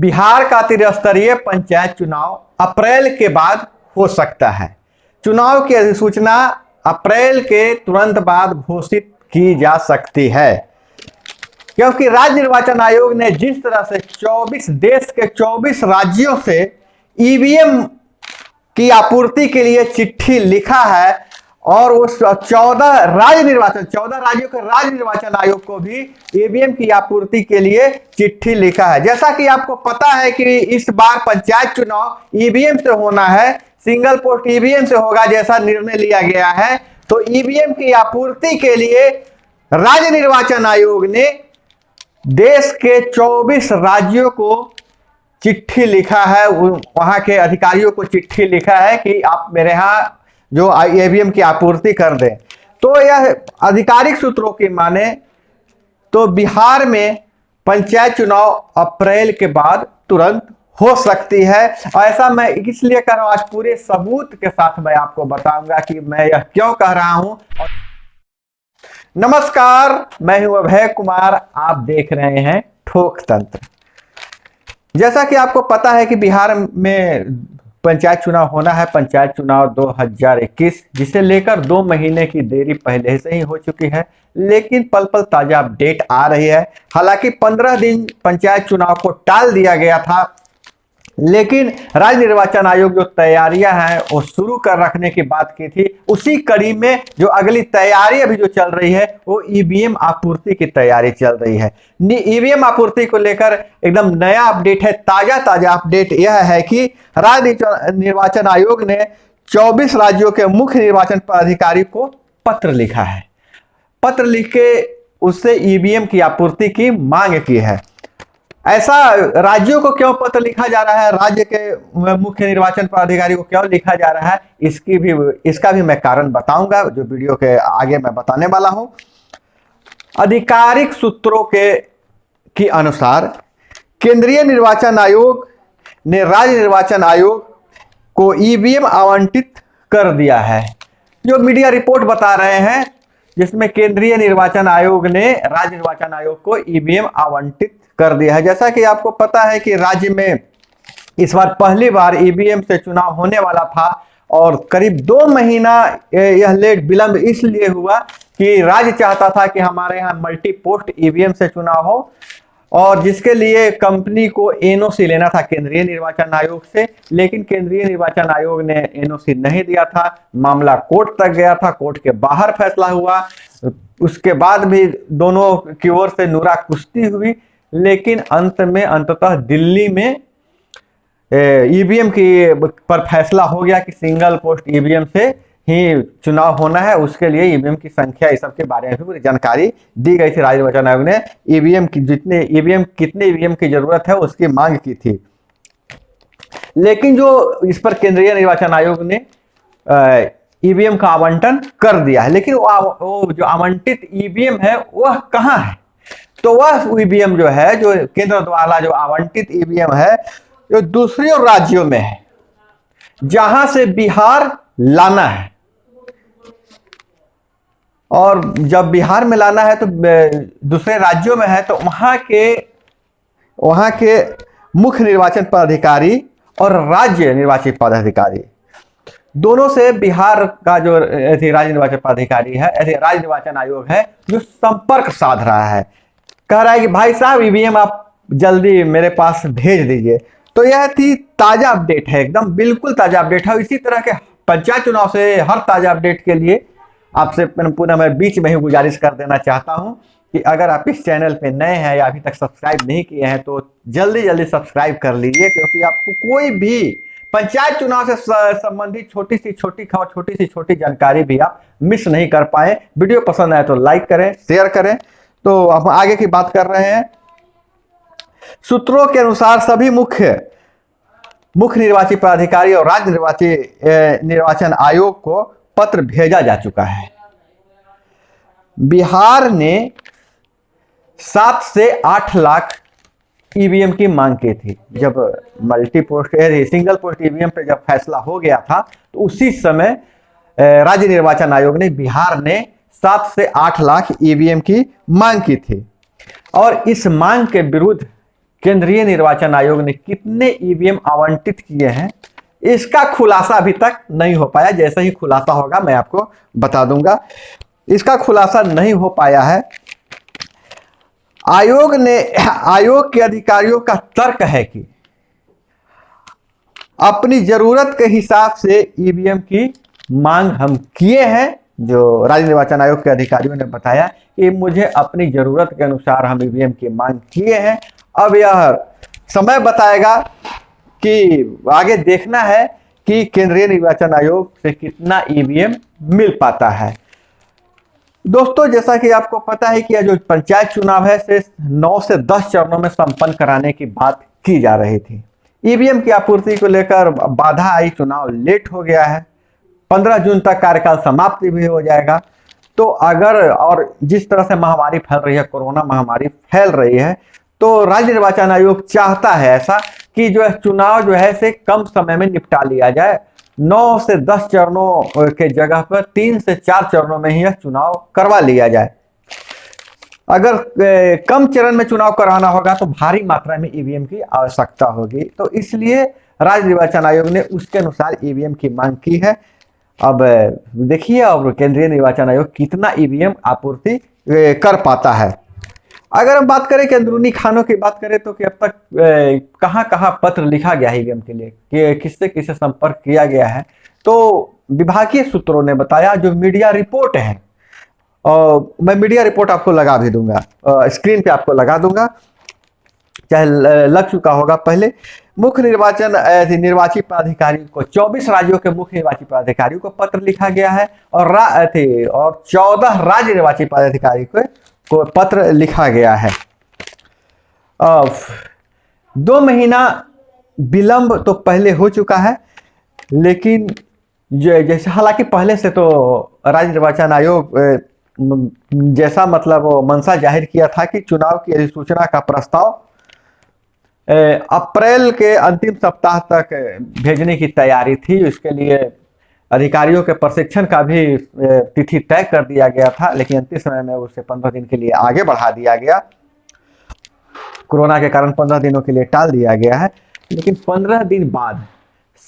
बिहार का त्रिस्तरीय पंचायत चुनाव अप्रैल के बाद हो सकता है। चुनाव की अधिसूचना अप्रैल के तुरंत बाद घोषित की जा सकती है, क्योंकि राज्य निर्वाचन आयोग ने जिस तरह से 24 देश के 24 राज्यों से ईवीएम की आपूर्ति के लिए चिट्ठी लिखा है और उस 14 राज्यों के राज्य निर्वाचन आयोग को भी ईवीएम की आपूर्ति के लिए चिट्ठी लिखा है। जैसा कि आपको पता है कि इस बार पंचायत चुनाव ईवीएम से होना है, सिंगल पोस्ट ईवीएम से होगा जैसा निर्णय लिया गया है। तो ईवीएम की आपूर्ति के लिए राज्य निर्वाचन आयोग ने देश के 24 राज्यों को चिट्ठी लिखा है, वहां के अधिकारियों को चिट्ठी लिखा है कि आप मेरे यहां जो ईवीएम की आपूर्ति कर दें। तो यह आधिकारिक सूत्रों की माने तो बिहार में पंचायत चुनाव अप्रैल के बाद तुरंत हो सकती है। ऐसा मैं इसलिए कर रहा हूं, आज पूरे सबूत के साथ मैं आपको बताऊंगा कि मैं यह क्यों कह रहा हूं। नमस्कार, मैं हूं अभय कुमार, आप देख रहे हैं ठोक तंत्र। जैसा कि आपको पता है कि बिहार में पंचायत चुनाव होना है, पंचायत चुनाव 2021, जिसे लेकर 2 महीने की देरी पहले से ही हो चुकी है, लेकिन पल पल ताजा अपडेट आ रही है। हालांकि 15 दिन पंचायत चुनाव को टाल दिया गया था, लेकिन राज्य निर्वाचन आयोग जो तैयारियां हैं वो शुरू कर रखने की बात की थी। उसी कड़ी में जो अगली तैयारी अभी जो चल रही है वो ईवीएम आपूर्ति की तैयारी चल रही है। ईवीएम आपूर्ति को लेकर एकदम नया अपडेट है, ताजा अपडेट यह है कि राज्य निर्वाचन आयोग ने 24 राज्यों के मुख्य निर्वाचन पदाधिकारी को पत्र लिखा है। पत्र लिख के उससे ईवीएम की आपूर्ति की मांग की है। ऐसा राज्यों को क्यों पत्र लिखा जा रहा है, राज्य के मुख्य निर्वाचन पदाधिकारी को क्यों लिखा जा रहा है, इसका भी मैं कारण बताऊंगा, जो वीडियो के आगे मैं बताने वाला हूं। आधिकारिक सूत्रों के अनुसार केंद्रीय निर्वाचन आयोग ने राज्य निर्वाचन आयोग को ईवीएम आवंटित कर दिया है। जो मीडिया रिपोर्ट बता रहे हैं, जिसमें केंद्रीय निर्वाचन आयोग ने राज्य निर्वाचन आयोग को ईवीएम आवंटित कर दिया है। जैसा कि आपको पता है कि राज्य में इस बार पहली बार ईवीएम से चुनाव होने वाला था और करीब 2 महीना यह लेट विलंब इसलिए हुआ कि राज्य चाहता था कि हमारे यहाँ मल्टी पोस्ट ईवीएम से चुनाव हो, और जिसके लिए कंपनी को एनओसी लेना था केंद्रीय निर्वाचन आयोग से, लेकिन केंद्रीय निर्वाचन आयोग ने एनओसी नहीं दिया था। मामला कोर्ट तक गया था, कोर्ट के बाहर फैसला हुआ। उसके बाद भी दोनों की ओर से नुरा कुश्ती हुई, लेकिन अंततः दिल्ली में ईवीएम की पर फैसला हो गया कि सिंगल पोस्ट ईवीएम से ही चुनाव होना है। उसके लिए ईवीएम की संख्या, इस सब के बारे में भी पूरी जानकारी दी गई थी। राज्य निर्वाचन आयोग ने कितने ईवीएम की जरूरत है उसकी मांग की थी, लेकिन जो इस पर केंद्रीय निर्वाचन आयोग ने ईवीएम का आवंटन कर दिया है। लेकिन वो जो आवंटित ईवीएम है वह कहाँ है? तो वह ईवीएम जो है, जो केंद्र द्वारा जो आवंटित ईवीएम है, जो दूसरे राज्यों में है, जहां से बिहार लाना है। और जब बिहार में लाना है तो दूसरे राज्यों में है, तो वहां के मुख्य निर्वाचन पदाधिकारी और राज्य निर्वाचन पदाधिकारी दोनों से बिहार का जो राज्य निर्वाचन पदाधिकारी है, राज्य निर्वाचन आयोग है, जो संपर्क साध रहा है, कह रहा है कि भाई साहब ईवीएम आप जल्दी मेरे पास भेज दीजिए। तो यह थी ताजा अपडेट है, एकदम बिल्कुल ताजा अपडेट है। इसी तरह के पंचायत चुनाव से हर ताजा अपडेट के लिए आपसे पुनः मैं बीच में ही गुजारिश कर देना चाहता हूं कि अगर आप इस चैनल पे नए हैं या अभी तक सब्सक्राइब नहीं किए हैं तो जल्दी सब्सक्राइब कर लीजिए, क्योंकि आपको कोई भी पंचायत चुनाव से संबंधित छोटी सी छोटी खबर, छोटी सी छोटी जानकारी भी आप मिस नहीं कर पाए। वीडियो पसंद आए तो लाइक करें, शेयर करें। तो हम आगे की बात कर रहे हैं। सूत्रों के अनुसार सभी मुख्य निर्वाची पदाधिकारी और राज्य निर्वाचन आयोग को पत्र भेजा जा चुका है। बिहार ने 7 से 8 लाख ईवीएम की मांग की थी। जब multi post single post EVM पे जब फैसला हो गया था, तो उसी समय राज्य निर्वाचन आयोग ने बिहार ने 7 से 8 लाख ईवीएम की मांग की थी। और इस मांग के विरुद्ध केंद्रीय निर्वाचन आयोग ने कितने ईवीएम आवंटित किए हैं, इसका खुलासा अभी तक नहीं हो पाया। जैसे ही खुलासा होगा मैं आपको बता दूंगा। इसका खुलासा नहीं हो पाया है। आयोग के अधिकारियों का तर्क है कि अपनी जरूरत के हिसाब से ईवीएम की मांग हम किए हैं। जो राज्य निर्वाचन आयोग के अधिकारियों ने बताया कि मुझे अपनी जरूरत के अनुसार हम ईवीएम की मांग किए हैं। अब यह समय बताएगा कि आगे देखना है कि केंद्रीय निर्वाचन आयोग से कितना ईवीएम मिल पाता है। दोस्तों, जैसा कि आपको पता है कि यह जो पंचायत चुनाव है से 9 से 10 चरणों में संपन्न कराने की बात की जा रही थी। ईवीएम की आपूर्ति को लेकर बाधा आई, चुनाव लेट हो गया है। 15 जून तक कार्यकाल समाप्ति भी हो जाएगा। तो अगर और जिस तरह से महामारी फैल रही है, कोरोना महामारी फैल रही है, तो राज्य निर्वाचन आयोग चाहता है ऐसा कि जो चुनाव जो है से कम समय में निपटा लिया जाए। 9 से 10 चरणों के जगह पर 3 से 4 चरणों में ही यह चुनाव करवा लिया जाए। अगर कम चरण में चुनाव कराना होगा तो भारी मात्रा में ईवीएम की आवश्यकता होगी। तो इसलिए राज्य निर्वाचन आयोग ने उसके अनुसार ईवीएम की मांग की है। अब देखिए और केंद्रीय निर्वाचन आयोग कितना ईवीएम आपूर्ति कर पाता है। अगर हम बात करें कि अंदरूनी खानों की बात करें तो कि अब तक कहां कहां पत्र लिखा गया है ईवीएम के लिए, कि किससे किससे संपर्क किया गया है, तो विभागीय सूत्रों ने बताया, जो मीडिया रिपोर्ट है, मैं मीडिया रिपोर्ट आपको लगा भी दूंगा, स्क्रीन पे आपको लगा दूंगा, चाहे लग चुका होगा पहले। मुख्य निर्वाची पदाधिकारी को 24 राज्यों के मुख्य निर्वाची पदाधिकारियों को पत्र लिखा गया है और 14 राज्य निर्वाची पदाधिकारी को पत्र लिखा गया है। 2 महीना विलंब तो पहले हो चुका है, लेकिन जैसे हालांकि पहले से तो राज्य निर्वाचन आयोग जैसा मतलब वो मंशा जाहिर किया था कि चुनाव की अधिसूचना का प्रस्ताव अप्रैल के अंतिम सप्ताह तक भेजने की तैयारी थी। इसके लिए अधिकारियों के प्रशिक्षण का भी तिथि तय कर दिया गया था, लेकिन अंतिम समय में उसे 15 दिन के लिए आगे बढ़ा दिया गया। कोरोना के कारण 15 दिनों के लिए टाल दिया गया है। लेकिन 15 दिन बाद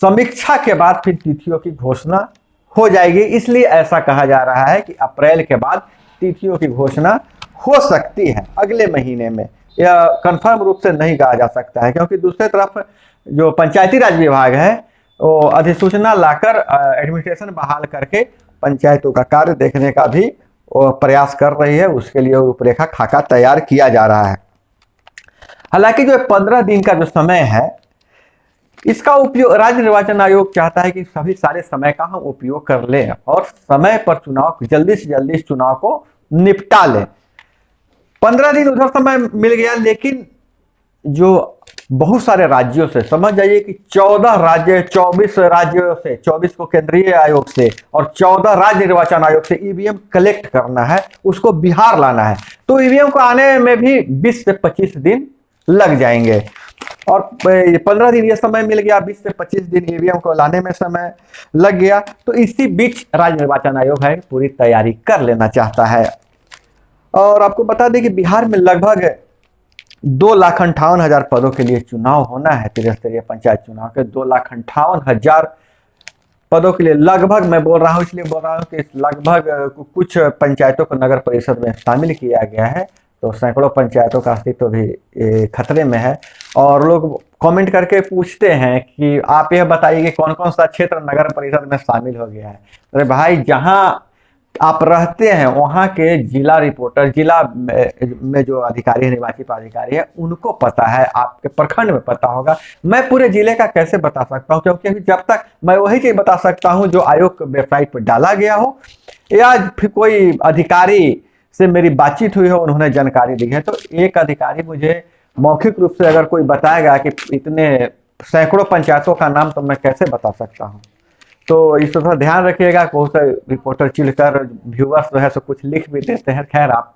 समीक्षा के बाद फिर तिथियों की घोषणा हो जाएगी। इसलिए ऐसा कहा जा रहा है कि अप्रैल के बाद तिथियों की घोषणा हो सकती है अगले महीने में। यह कंफर्म रूप से नहीं कहा जा सकता है, क्योंकि दूसरी तरफ जो पंचायती राज विभाग है वो अधिसूचना लाकर एडमिनिस्ट्रेशन बहाल करके पंचायतों का कार्य देखने का भी प्रयास कर रही है। उसके लिए रूपरेखा खाका तैयार किया जा रहा है। हालांकि जो 15 दिन का जो समय है, इसका उपयोग राज्य निर्वाचन आयोग चाहता है कि सभी सारे समय का हम उपयोग कर लें और समय पर चुनाव, जल्दी से जल्दी इस चुनाव को निपटा लें। 15 दिन उधर समय मिल गया, लेकिन जो बहुत सारे राज्यों से, समझ जाइए कि 14 राज्य, 24 राज्यों से, 24 को केंद्रीय आयोग से और 14 राज्य निर्वाचन आयोग से ईवीएम कलेक्ट करना है, उसको बिहार लाना है। तो ईवीएम को आने में भी 20 से 25 दिन लग जाएंगे और 15 दिन ये समय मिल गया, 20 से 25 दिन ईवीएम को लाने में समय लग गया। तो इसी बीच राज्य निर्वाचन आयोग है पूरी तैयारी कर लेना चाहता है। और आपको बता दें कि बिहार में लगभग 2,58,000 पदों के लिए चुनाव होना है। त्रिस्तरीय पंचायत चुनाव के 2,58,000 पदों के लिए लगभग, मैं बोल रहा हूँ इसलिए बोल रहा हूँ कि लगभग कुछ पंचायतों को नगर परिषद में शामिल किया गया है, तो सैकड़ों पंचायतों का अस्तित्व भी खतरे में है। और लोग कमेंट करके पूछते हैं कि आप यह बताइए कि कौन कौन सा क्षेत्र नगर परिषद में शामिल हो गया है। अरे भाई, जहां आप रहते हैं वहां के जिला रिपोर्टर, जिला में जो अधिकारी, निर्वाची पदाधिकारी है, उनको पता है, आपके प्रखंड में पता होगा। मैं पूरे जिले का कैसे बता सकता हूं, क्योंकि जब तक मैं वही चीज बता सकता हूं जो आयोग के वेबसाइट पर डाला गया हो या फिर कोई अधिकारी से मेरी बातचीत हुई हो, उन्होंने जानकारी दी है। तो एक अधिकारी मुझे मौखिक रूप से अगर कोई बताएगा कि इतने सैकड़ों पंचायतों का नाम, तो मैं कैसे बता सकता हूँ। तो इस पर ध्यान रखिएगा। बहुत से रिपोर्टर चिढ़कर व्यूअर्स जो है सो कुछ लिख भी देते हैं। खैर, आप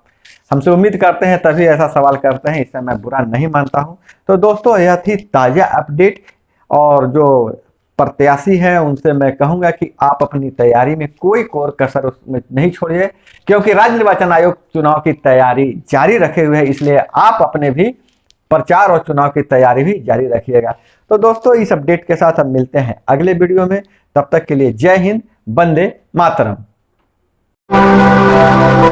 हमसे उम्मीद करते हैं तभी ऐसा सवाल करते हैं, इससे मैं बुरा नहीं मानता हूं। तो दोस्तों, यह थी ताजा अपडेट, और जो प्रत्याशी हैं उनसे मैं कहूंगा कि आप अपनी तैयारी में कोई कोर कसर उसमें नहीं छोड़िए, क्योंकि राज्य निर्वाचन आयोग चुनाव की तैयारी जारी रखे हुए है। इसलिए आप अपने भी प्रचार और चुनाव की तैयारी भी जारी रखिएगा। तो दोस्तों, इस अपडेट के साथ हम मिलते हैं अगले वीडियो में। तब तक के लिए जय हिंद, वंदे मातरम।